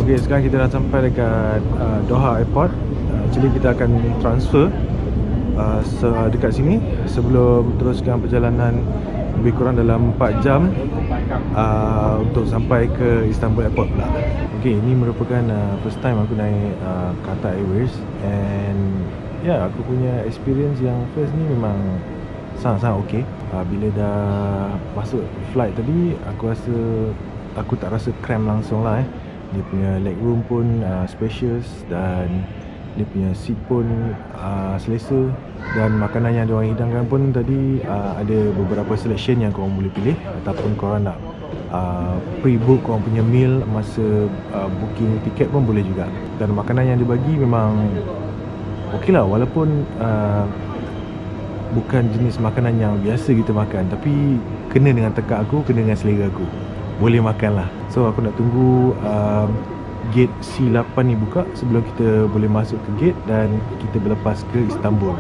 Okay, sekarang kita dah sampai dekat Doha Airport. Actually kita akan transfer dekat sini sebelum teruskan perjalanan lebih kurang dalam 4 jam untuk sampai ke Istanbul Airport pula. Okay, ini merupakan first time aku naik Qatar Airways, and aku punya experience yang first ni memang sangat-sangat okay. Bila dah masuk flight tadi, aku tak rasa cramp langsung lah. Dia punya leg room pun spacious, dan dia punya seat pun selesa, dan makanan yang diorang hidangkan pun tadi ada beberapa selection yang korang boleh pilih, ataupun korang nak pre-book korang punya meal masa booking tiket pun boleh juga. Dan makanan yang dibagi memang okey lah, walaupun bukan jenis makanan yang biasa kita makan, tapi kena dengan tekak aku, kena dengan selera aku, boleh makan lah. So aku nak tunggu gate C8 ni buka sebelum kita boleh masuk ke gate dan kita berlepas ke Istanbul.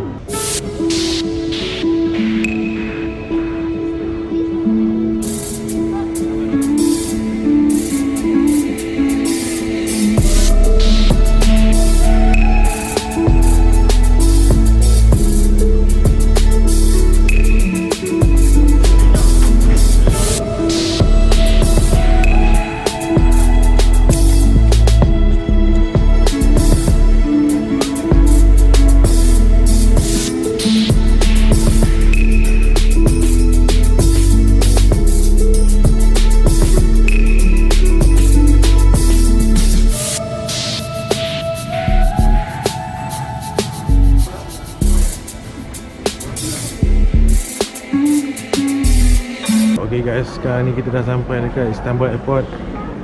Okay guys, sekarang ni kita dah sampai dekat Istanbul Airport,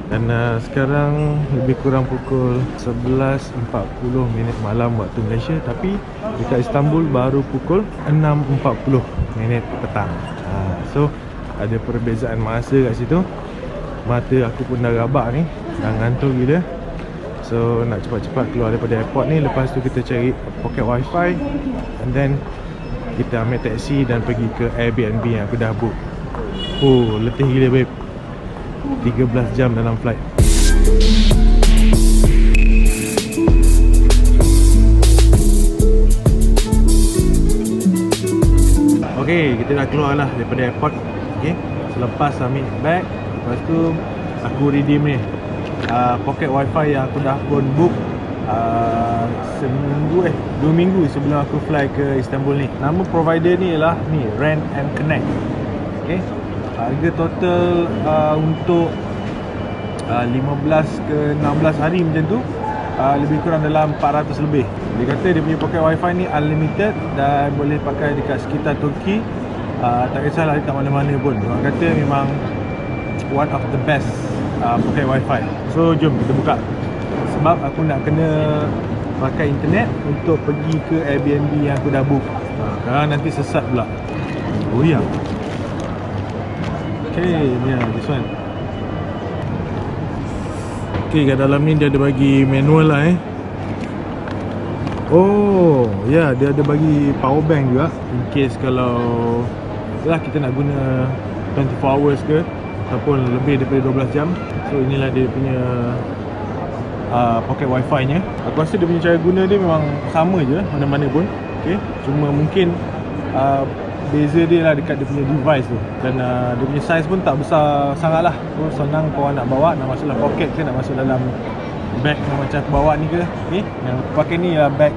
dan sekarang lebih kurang pukul 11.40 malam waktu Malaysia, tapi dekat Istanbul baru pukul 6.40 petang. So ada perbezaan masa kat situ. Mata aku pun dah rabak ni, dah ngantuk gila. So nak cepat-cepat keluar daripada airport ni. Lepas tu kita cari pocket wifi, and then kita ambil taksi dan pergi ke Airbnb yang aku dah book. Oh, letih gila babe, 13 jam dalam flight. Okay, kita dah keluar lah daripada airport. Okay, selepas ambil bag, lepas tu aku redeem ni pocket wifi yang aku dah pun book 2 minggu sebelum aku fly ke Istanbul ni. Nama provider ni ialah ni, Rent and Connect. Okay, harga total untuk 15 ke 16 hari macam tu, lebih kurang dalam 400 lebih. Dia kata dia punya pocket wifi ni unlimited dan boleh pakai dekat sekitar Turki, tak kisahlah dekat mana-mana pun. Orang kata memang one of the best pocket wifi. So jom kita buka, sebab aku nak kena pakai internet untuk pergi ke Airbnb yang aku dah book. Sekarang nanti sesat pula. Oh ya, okay, ni lah, this one. Okay, kat dalam ni dia ada bagi manual lah Oh, ya, dia ada bagi power bank juga, in case kalau kita nak guna 24 hours ke ataupun lebih daripada 12 jam. So inilah dia punya pocket wifi nya. Aku rasa dia punya cara guna dia memang sama je mana-mana pun. Okay, cuma mungkin beza dia lah dekat dia punya device tu. Dan dia punya size pun tak besar sangat lah. So senang korang nak bawa, nak masuk dalam pocket ke, nak masuk dalam bag yang macam aku bawa ni ke. Okay, yang aku pakai ni ialah bag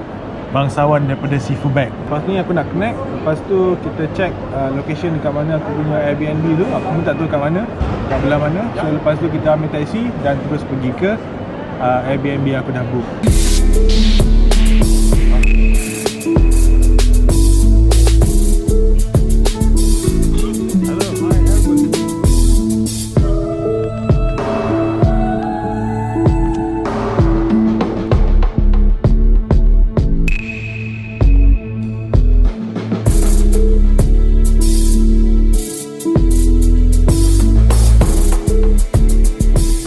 bangsawan daripada Sifu Bag. Lepas ni aku nak connect, lepas tu kita check location dekat mana aku punya Airbnb tu. Aku pun tak tahu kat mana, kat belah mana. So lepas tu kita ambil taksi dan terus pergi ke Airbnb yang aku dah book.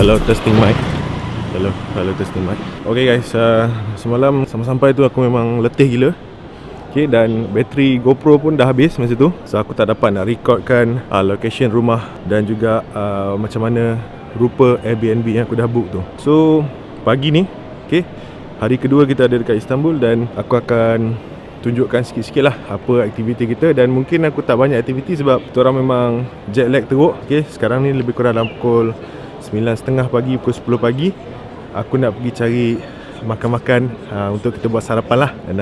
Hello, testing mic. Hello, testing mic. Okay guys, semalam sampai tu aku memang letih gila. Okay, dan bateri GoPro pun dah habis masa tu. So aku tak dapat nak recordkan location rumah dan juga macam mana rupa Airbnb yang aku dah book tu. So pagi ni. Okay, hari kedua kita ada dekat Istanbul dan aku akan tunjukkan sikit-sikit lah apa aktiviti kita. Dan mungkin aku tak banyak aktiviti sebab kita orang memang jet lag teruk. Okay, sekarang ni lebih kurang dalam pukul 9.30 pagi, pukul 10 pagi. Aku nak pergi cari makan-makan untuk kita buat sarapan lah. Dan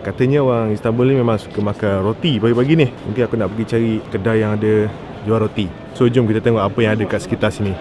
katanya orang Istanbul ni memang suka makan roti pagi-pagi ni. Mungkin aku nak pergi cari kedai yang ada jual roti. So jom kita tengok apa yang ada kat sekitar sini.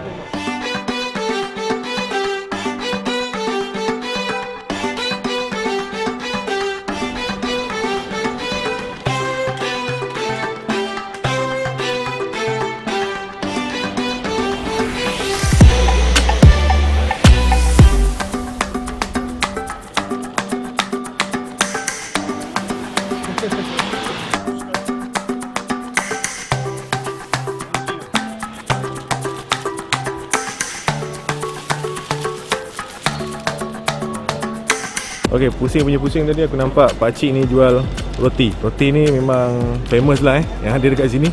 Okay, pusing tadi aku nampak pakcik ni jual roti. Roti ni memang famous lah yang ada dekat sini.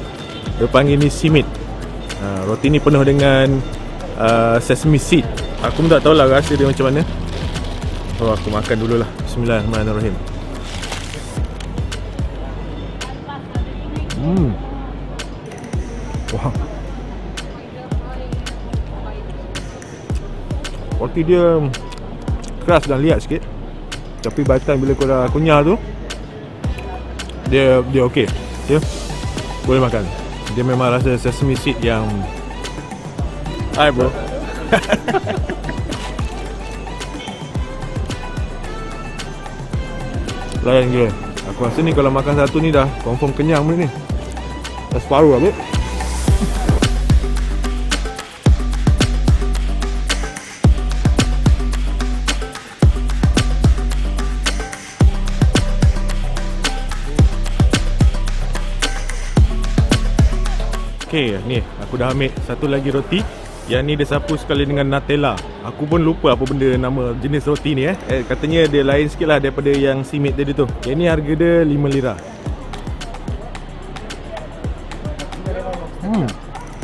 Dia panggil ni simit. Roti ni penuh dengan sesame seed. Aku pun tak tahulah rasa dia macam mana. Oh, aku makan dululah. Bismillahirrahmanirrahim. Wah. Roti dia keras dan liat sikit. Tapi by the time bila kau dah kunyah tu, Dia okey. Dia boleh makan. Dia memang rasa sesame seed yang hai bro. Layan gila. Aku rasa ni kalau makan satu ni dah confirm kenyang benda ni. Dah separuh lah babe. Okay, ni aku dah ambil satu lagi roti. Yang ni dia sapu sekali dengan Nutella. Aku pun lupa apa benda nama jenis roti ni katanya dia lain sikit lah daripada yang simit tadi tu. Yang ni harga dia 5 lira.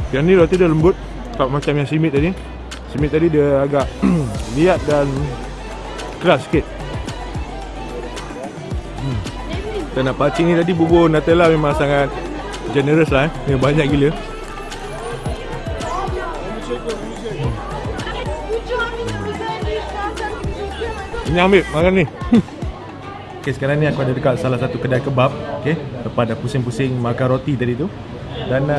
Yang ni roti dia lembut, tak macam yang simit tadi. Simit tadi dia agak liat dan keras sikit. Dan nak pakcik ni tadi bubur Nutella memang sangat generous lah dia banyak gila. Ini ambil makan ni. Okay, sekarang ni aku ada dekat salah satu kedai kebab. Okay, lepas dah pusing-pusing makan roti tadi tu. Dan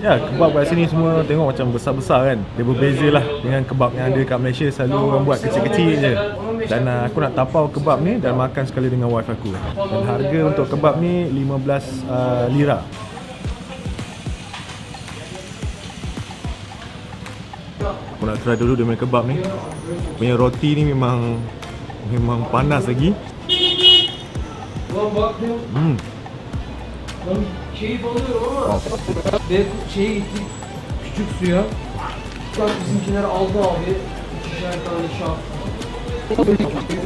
ya, kebab kat sini semua tengok macam besar-besar kan. Dia berbeza lah dengan kebab yang ada kat Malaysia. Selalu orang buat kecil-kecil je. Dan aku nak tapau kebab ni dan makan sekali dengan wife aku. Dan harga untuk kebab ni 15 lira. Aku nak try dulu dia punya kebab ni. Punya roti ni memang panas lagi. Keyif alıyorum ama ve şeye gittik küçük suya. Bak bizimkiler aldı abi. İkişer tane şaf.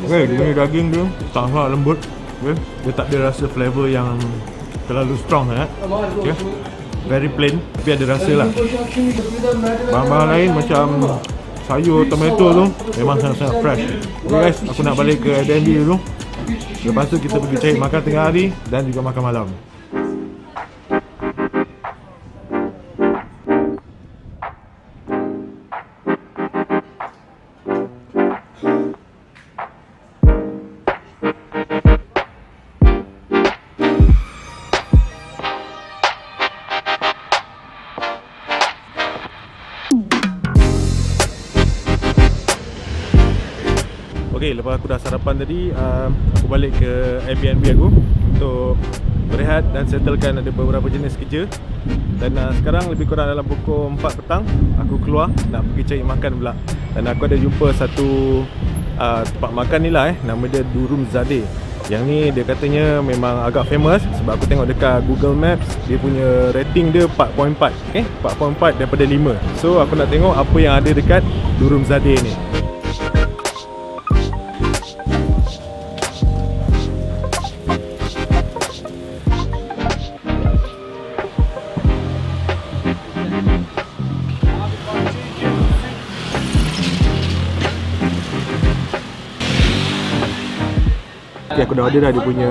Okay, dia punya daging dia sangat lembut. Okay, dia tak ada rasa flavor yang terlalu strong okay. Very plain tapi ada rasa lah. Bahan-bahan lain macam sayur, tomato tu memang sangat-sangat fresh. Okay guys, aku nak balik ke Airbnb dulu. Lepas tu kita pergi cari makan tengah hari dan juga makan malam. Okay, lepas aku dah sarapan tadi, aku balik ke Airbnb aku untuk berehat dan settlekan ada beberapa jenis kerja. Dan sekarang lebih kurang dalam pukul 4 petang, aku keluar nak pergi cari makan pula. Dan aku ada jumpa satu tempat makan ni lah nama dia Durum Zade. Yang ni dia katanya memang agak famous sebab aku tengok dekat Google Maps, dia punya rating dia 4.4. Okay, 4.4 daripada 5. So aku nak tengok apa yang ada dekat Durum Zade ni. Okay, aku dah order dah dia punya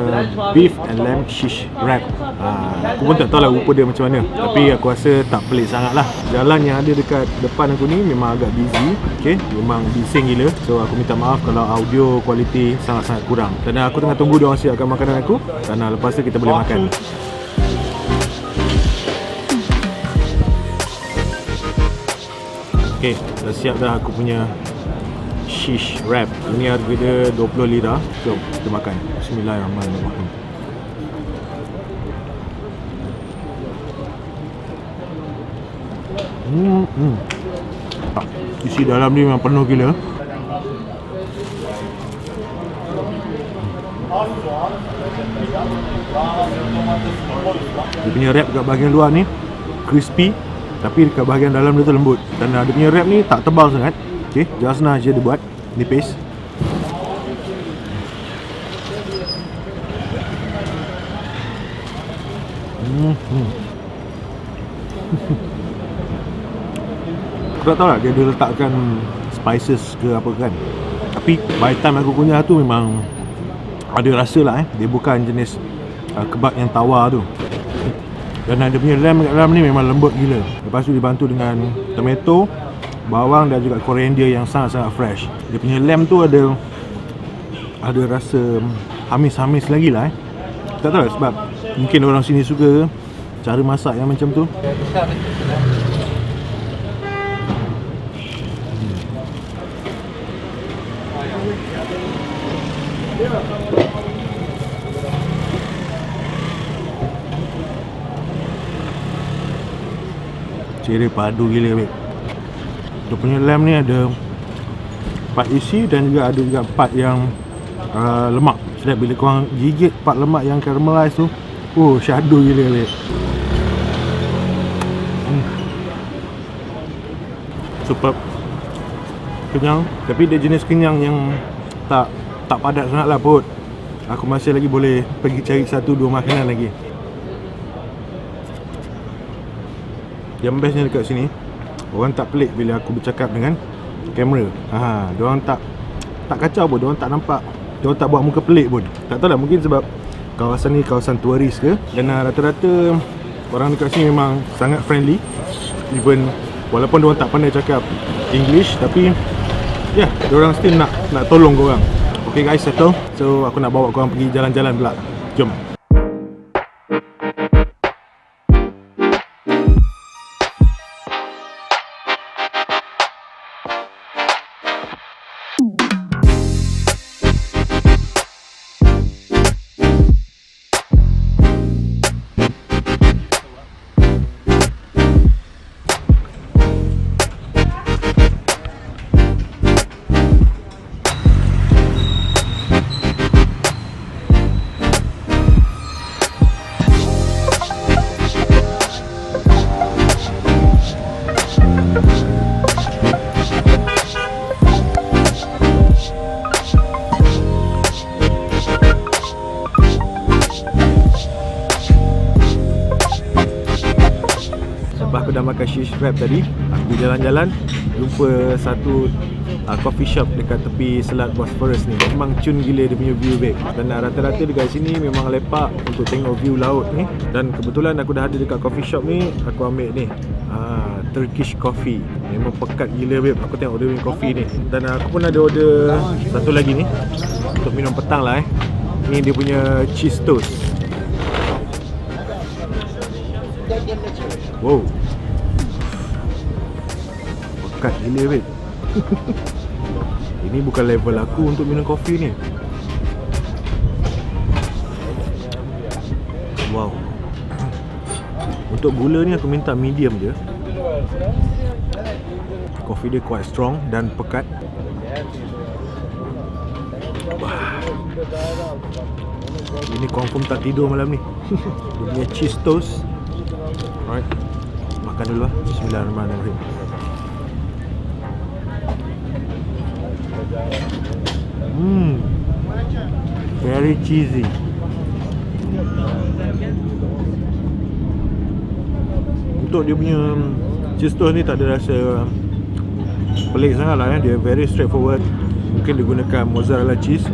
beef and lamb shish wrap. Aku pun tak tahu lah rupa dia macam mana, tapi aku rasa tak pelik sangat lah. Jalan yang ada dekat depan aku ni memang agak busy. Okay, memang bising gila. So aku minta maaf kalau audio quality sangat-sangat kurang, kerana aku tengah tunggu dia orang siapkan makanan aku, dan lepas tu kita boleh makan. Okay, dah siap dah aku punya shish wrap. Ini harga dia 20 lira. Jom kita makan. Bismillahirrahmanirrahim. Isi dalam ni memang penuh gila. Dia punya wrap kat bahagian luar ni crispy, tapi dekat bahagian dalam dia tu lembut. Dan dia punya wrap ni tak tebal sangat. Okay, just nice je dia buat. Nipis. Aku tak tahu lah dia letakkan spices ke apa kan, tapi by time aku kunyah tu memang ada rasa lah dia bukan jenis kebab yang tawar tu. Dan dia punya lamb kat dalam ni memang lembut gila. Lepas tu dibantu dengan tomato, bawang dan juga koriander yang sangat-sangat fresh. Dia punya lamb tu ada rasa hamis-hamis lagi lah. Tak tahu sebab mungkin orang sini suka cara masak yang macam tu. Ciri padu gila babe. Dia punya lamb ni ada part isi dan juga ada juga part yang lemak. Sedap bila korang gigit part lemak yang caramelize tu. Syadu gila babe. Superb. Kenyang, tapi dia jenis kenyang yang tak padat sangat lah perut. Aku masih lagi boleh pergi cari 1-2 makanan lagi. Yang bestnya dekat sini, orang tak pelik bila aku bercakap dengan kamera. Diorang tak kacau pun, diorang tak nampak, diorang tak buat muka pelik pun. Tak tahu lah, mungkin sebab kawasan ni kawasan turis ke. Dan rata-rata orang dekat sini memang sangat friendly. Even walaupun diorang tak pandai cakap English, tapi diorang still nak tolong korang. Okay guys, settle. So aku nak bawa korang pergi jalan-jalan pula. Jom. Aku dah makan shish wrap tadi. Aku jalan-jalan jumpa satu coffee shop dekat tepi Selat Bosphorus ni. Memang cun gila dia punya view babe. Dan rata-rata dekat sini memang lepak untuk tengok view laut ni. Dan kebetulan aku dah ada dekat coffee shop ni, aku ambil ni Turkish coffee. Memang pekat gila babe. Aku tengok ordering coffee ni. Dan aku pun ada order satu lagi ni untuk minum petang lah Ni dia punya cheese toast. Wow, pekat gila babe. Ini bukan level aku untuk minum kopi ni. Wow. Untuk gula ni aku minta medium je. Kopi dia quite strong dan pekat. Ini confirm tak tidur malam ni. Dia punya cheese toast. Alright, makan dulu lah. Bismillahirrahmanirrahim. Very cheesy. Untuk dia punya cheese toast ni tak ada rasa pelik sangat lah Dia very straightforward. Mungkin dia gunakan mozzarella cheese.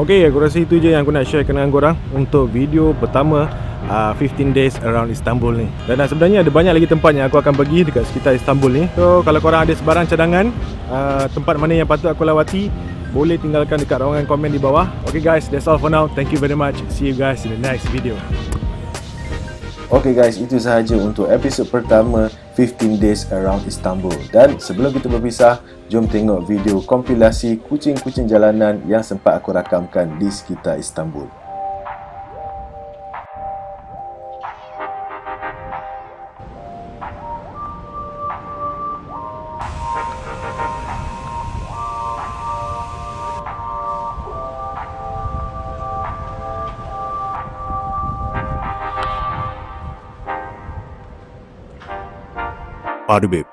Okay, aku rasa itu je yang aku nak sharekan dengan korang untuk video pertama 15 days around Istanbul ni. Dan sebenarnya ada banyak lagi tempat yang aku akan pergi dekat sekitar Istanbul ni. So kalau korang ada sebarang cadangan tempat mana yang patut aku lawati, boleh tinggalkan dekat ruangan komen di bawah. Okay guys, that's all for now. Thank you very much. See you guys in the next video. Okay guys, itu sahaja untuk episod pertama 15 Days Around Istanbul. Dan sebelum kita berpisah, jom tengok video kompilasi kucing-kucing jalanan yang sempat aku rakamkan di sekitar Istanbul. Pardubib.